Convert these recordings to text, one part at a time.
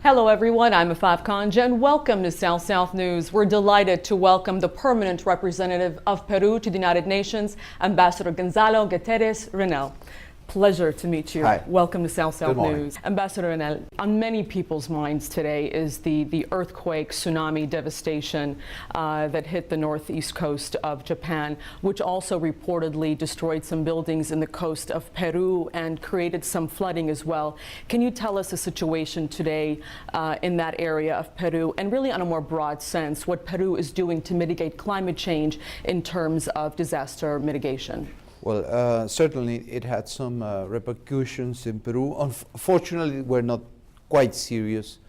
Hello everyone, I'm Afaf Kanja and welcome to South South News. We're delighted to welcome the permanent representative of Peru to the United Nations, Ambassador Gonzalo Gutierrez, Reinel. Pleasure to meet you. Hi. Welcome to South South Good morning. News. Ambassador Reinel, on many people's minds today is the earthquake, tsunami devastation that hit the northeast coast of Japan, which also reportedly destroyed some buildings in the coast of Peru and created some flooding as well. Can you tell us the situation today in that area of Peru, and really on a more broad sense, what Peru is doing to mitigate climate change in terms of disaster mitigation? Well, certainly it had some repercussions in Peru. Unfortunately, we're not quite serious.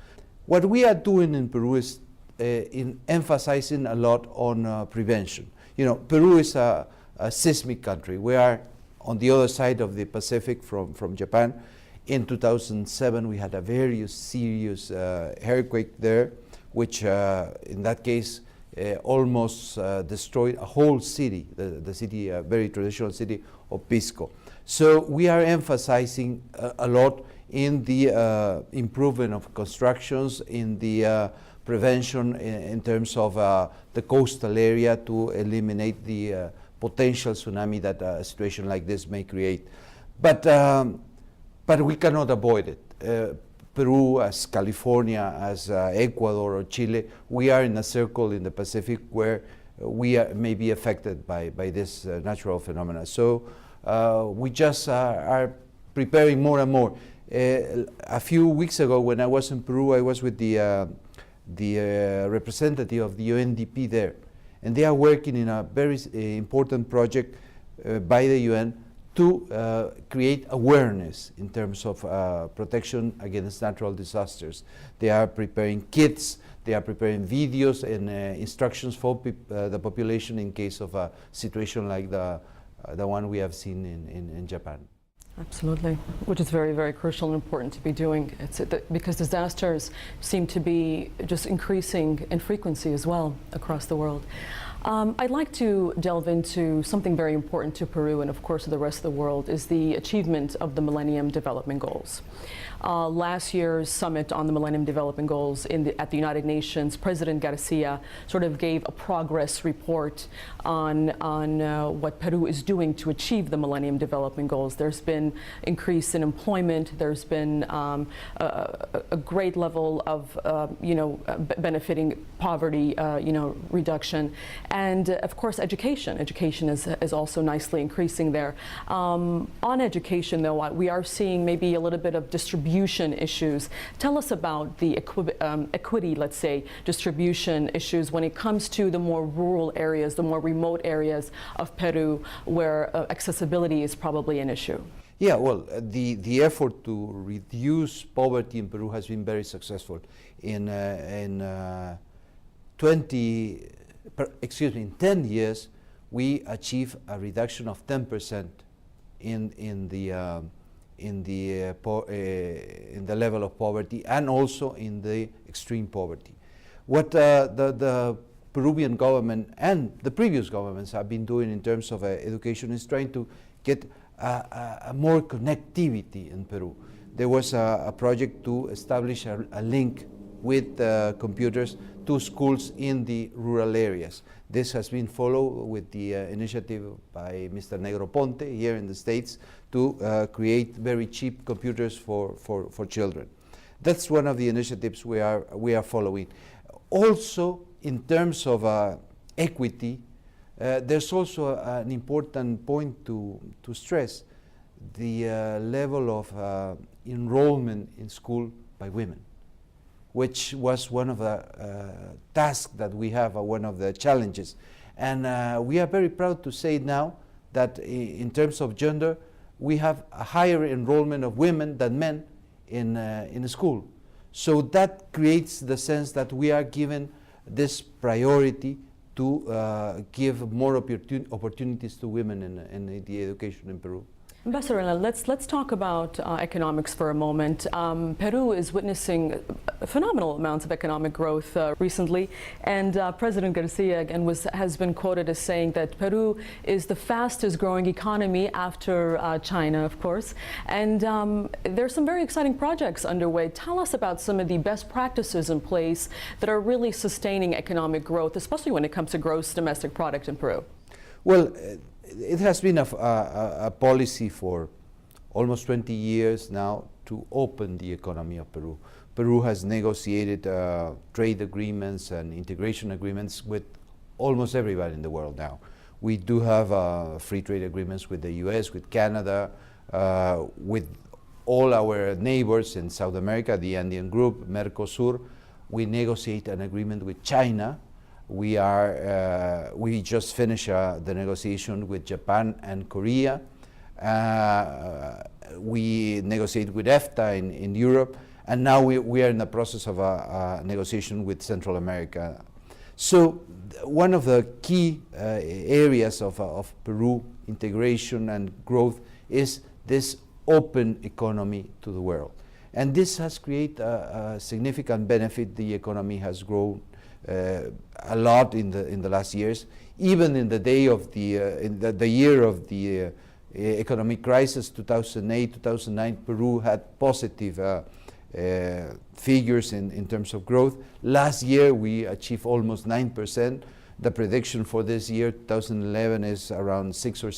What we are doing in Peru is in emphasizing a lot on prevention. You know, Peru is a seismic country. We are on the other side of the Pacific from Japan. In 2007, we had a very serious earthquake there, which in that case almost destroyed a whole city, the city, a very traditional city of Pisco. So we are emphasizing a lot in the improvement of constructions, in the prevention in terms of the coastal area to eliminate the potential tsunami that a situation like this may create. But we cannot avoid it. Peru, as California, as Ecuador or Chile, we are in a circle in the Pacific where we may be affected by this natural phenomena. So we just are preparing more and more. A few weeks ago when I was in Peru, I was with the representative of the UNDP there. And they are working in a very important project by the UN to create awareness in terms of protection against natural disasters. They are preparing kits, they are preparing videos and instructions for the population in case of a situation like the one we have seen in Japan. Absolutely, which is very, very crucial and important to be doing. Because disasters seem to be just increasing in frequency as well across the world. I'd like to delve into something very important to Peru and of course to the rest of the world, is the achievement of the Millennium Development Goals. Last year's summit on the Millennium Development Goals at the United Nations, President Garcia sort of gave a progress report on what Peru is doing to achieve the Millennium Development Goals. There's been increase in employment. There's been a great level of benefiting poverty reduction, and of course education. Education is also nicely increasing there. On education, though, we are seeing maybe a little bit of distribution issues. Tell us about the equity, let's say, distribution issues when it comes to the more rural areas, the more remote areas of Peru where accessibility is probably an issue. Yeah, well, the effort to reduce poverty in Peru has been very successful. In 10 years, we achieved a reduction of 10% in the level of poverty and also in the extreme poverty. What the Peruvian government and the previous governments have been doing in terms of education is trying to get a more connectivity in Peru. There was a project to establish a link with computers to schools in the rural areas. This has been followed with the initiative by Mr. Negroponte here in the States to create very cheap computers for children. That's one of the initiatives we are following. Also, in terms of equity, there's also an important point to stress: the level of enrollment in school by women, which was one of the tasks that we have, one of the challenges. And we are very proud to say now that in terms of gender, we have a higher enrollment of women than men in school. So that creates the sense that we are given this priority to give more opportunities to women in the education in Peru. Ambassador Reinel, let's talk about economics for a moment. Peru is witnessing phenomenal amounts of economic growth recently, and President Garcia again has been quoted as saying that Peru is the fastest growing economy after China, of course. And there's some very exciting projects underway. Tell us about some of the best practices in place that are really sustaining economic growth, especially when it comes to gross domestic product in Peru. Well, it has been a policy for almost 20 years now to open the economy of Peru. Peru has negotiated trade agreements and integration agreements with almost everybody in the world now. We do have free trade agreements with the US, with Canada, with all our neighbors in South America, the Andean Group, Mercosur. We negotiate an agreement with China. We just finished the negotiation with Japan and Korea. We negotiate with EFTA in Europe, and now we are in the process of a negotiation with Central America. So one of the key areas of Peru integration and growth is this open economy to the world. And this has created a significant benefit. The economy has grown a lot in the last years. Even in the day of the year of the economic crisis, 2008, 2009, Peru had positive figures in terms of growth. Last year we achieved almost 9%. The prediction for this year, 2011, is around 6 or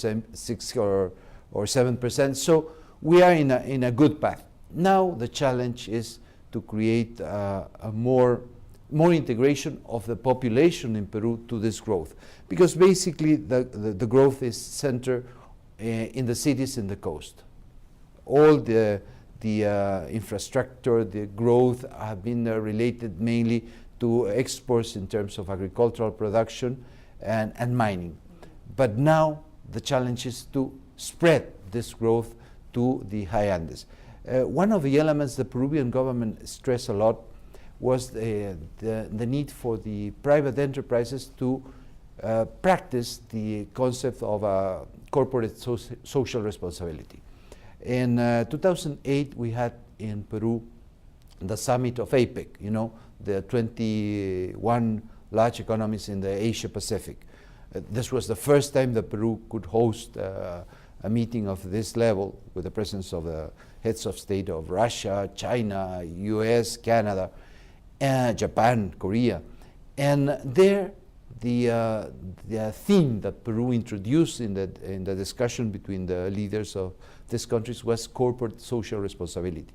7%. So we are in a good path. Now the challenge is to create more integration of the population in Peru to this growth, because basically the growth is centered in the cities in the coast. All the infrastructure, the growth have been related mainly to exports in terms of agricultural production and mining. But now the challenge is to spread this growth to the high Andes. One of the elements the Peruvian government stressed a lot was the need for the private enterprises to practice the concept of corporate social responsibility. In 2008, we had in Peru the summit of APEC, you know, the 21 large economies in the Asia Pacific. This was the first time that Peru could host a meeting of this level with the presence of the heads of state of Russia, China, US, Canada, Japan, Korea. And there the theme that Peru introduced in the discussion between the leaders of these countries was corporate social responsibility,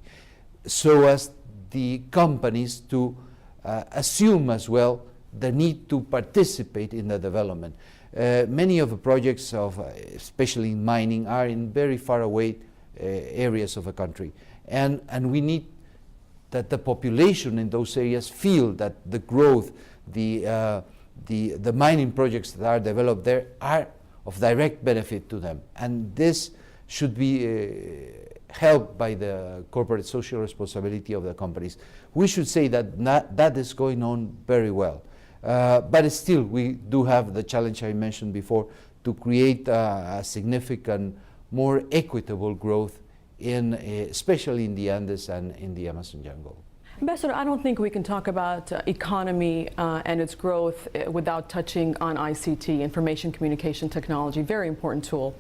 so as the companies to assume as well the need to participate in the development. Many of the projects especially in mining, are in very far away areas of a country, and we need that the population in those areas feel that the growth, the mining projects that are developed there are of direct benefit to them, and this should be helped by the corporate social responsibility of the companies. We should say that that is going on very well. But still, we do have the challenge I mentioned before to create a significant, more equitable growth especially in the Andes and in the Amazon jungle. Ambassador, I don't think we can talk about economy and its growth without touching on ICT, information communication technology, very important tool.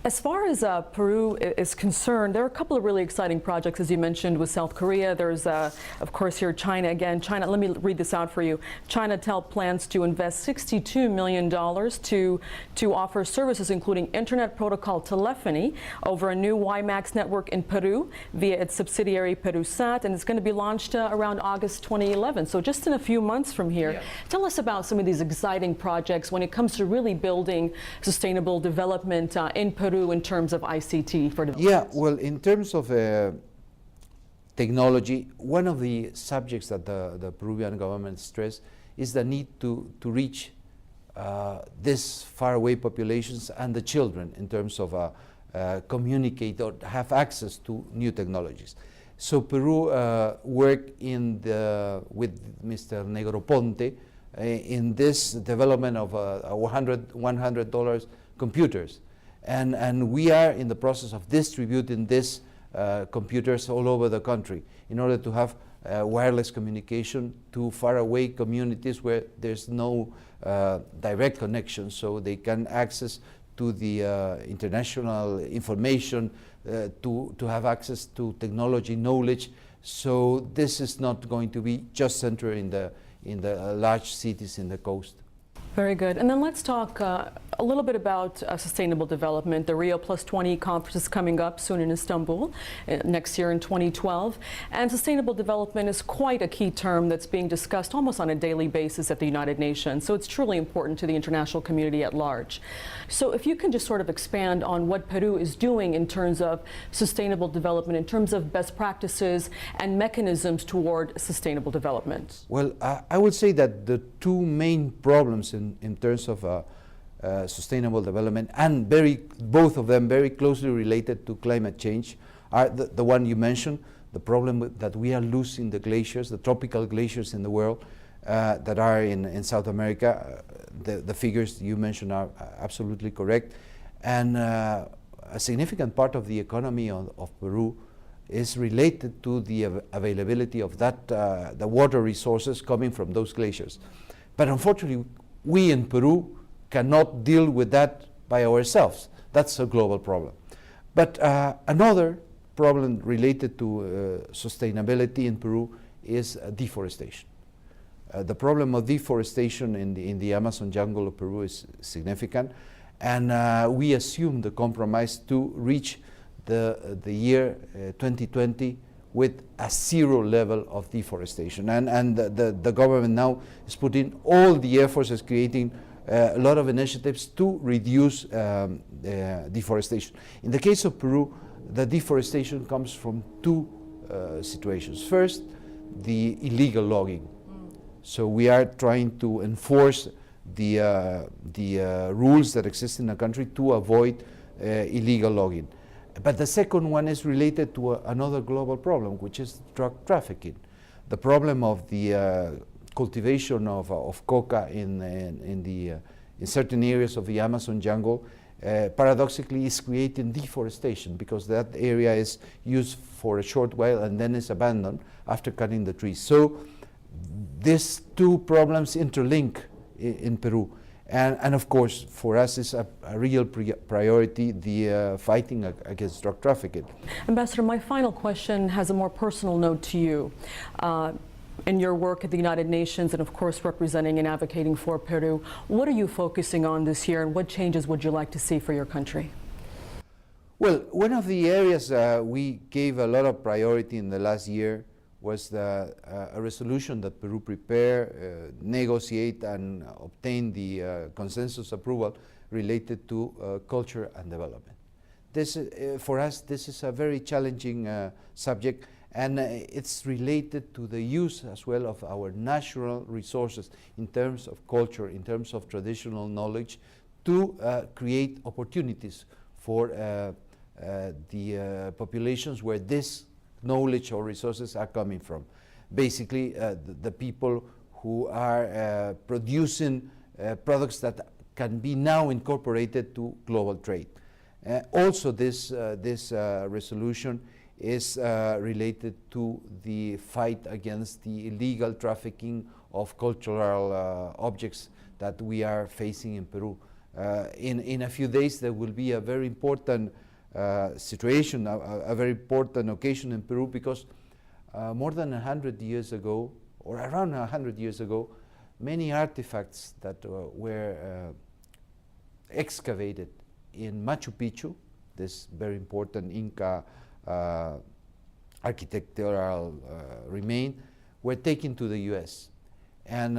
As far as Peru is concerned, there are a couple of really exciting projects, as you mentioned, with South Korea. There's, of course, here China again. China, let me read this out for you. Chinatel plans to invest $62 million to offer services including internet protocol telephony over a new WiMAX network in Peru via its subsidiary Peru1, and it's going to be launched around August 2011. So just in a few months from here. Yeah. Tell us about some of these exciting projects when it comes to really building sustainable development in Peru in terms of ICT for development. Yeah, well, in terms of technology, one of the subjects that the Peruvian government stressed is the need to reach these faraway populations and the children in terms of communicate or have access to new technologies. So Peru worked with Mr. Negroponte in this development of $100 computers. And we are in the process of distributing these computers all over the country in order to have wireless communication to faraway communities where there's no direct connection, so they can access to the international information, to have access to technology knowledge. So this is not going to be just centered in the large cities in the coast. Very good. And then let's talk a little bit about sustainable development. The Rio +20 conference is coming up soon in Istanbul next year in 2012. And sustainable development is quite a key term that's being discussed almost on a daily basis at the United Nations. So it's truly important to the international community at large. So if you can just sort of expand on what Peru is doing in terms of sustainable development, in terms of best practices and mechanisms toward sustainable development. Well, I would say that the two main problems in terms of sustainable development, and both of them very closely related to climate change, are the one you mentioned, the problem that we are losing the glaciers, the tropical glaciers in the world that are in South America. The figures you mentioned are absolutely correct. And a significant part of the economy of Peru is related to the availability of the water resources coming from those glaciers. But unfortunately, we in Peru cannot deal with that by ourselves. That's a global problem. But another problem related to sustainability in Peru is deforestation. The problem of deforestation in the Amazon jungle of Peru is significant, and we assume the compromise to reach the year 2020 with a zero level of deforestation. And the government now is putting all the efforts, is creating a lot of initiatives to reduce deforestation. In the case of Peru, the deforestation comes from two situations. First, the illegal logging. So we are trying to enforce the rules that exist in the country to avoid illegal logging. But the second one is related to another global problem, which is drug trafficking. The problem of the cultivation of coca in certain areas of the Amazon jungle paradoxically is creating deforestation, because that area is used for a short while and then is abandoned after cutting the trees. So these two problems interlink in Peru. And of course, for us, it's a real priority, the fighting against drug trafficking. Ambassador, my final question has a more personal note to you. In your work at the United Nations and, of course, representing and advocating for Peru, what are you focusing on this year, and what changes would you like to see for your country? Well, one of the areas we gave a lot of priority in the last year was a resolution that Peru prepared, negotiate, and obtain the consensus approval related to culture and development. This, for us, this is a very challenging subject, and it's related to the use as well of our natural resources in terms of culture, in terms of traditional knowledge, to create opportunities for the populations where this knowledge or resources are coming from. Basically, the people who are producing products that can be now incorporated to global trade. Also, this resolution is related to the fight against the illegal trafficking of cultural objects that we are facing in Peru. In a few days, there will be a very important situation, a very important occasion in Peru, because more than 100 years ago, or around 100 years ago, many artifacts that were excavated in Machu Picchu, this very important Inca architectural remain, were taken to the US. And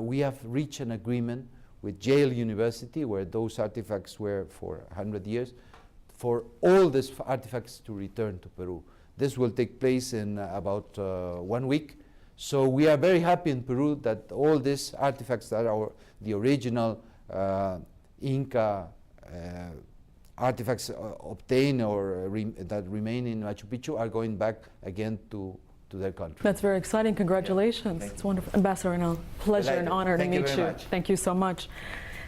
we have reached an agreement with Yale University, where those artifacts were for 100 years, for all these artifacts to return to Peru. This will take place in about 1 week. So we are very happy in Peru that all these artifacts that are the original Inca artifacts obtained or that remain in Machu Picchu are going back again to their country. That's very exciting. Congratulations. Yeah, it's wonderful. Ambassador Reinel, pleasure and honor to meet you. Much. Thank you so much.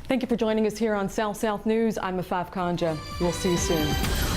Thank you for joining us here on South South News. I'm Afaf Kanja. We'll see you soon.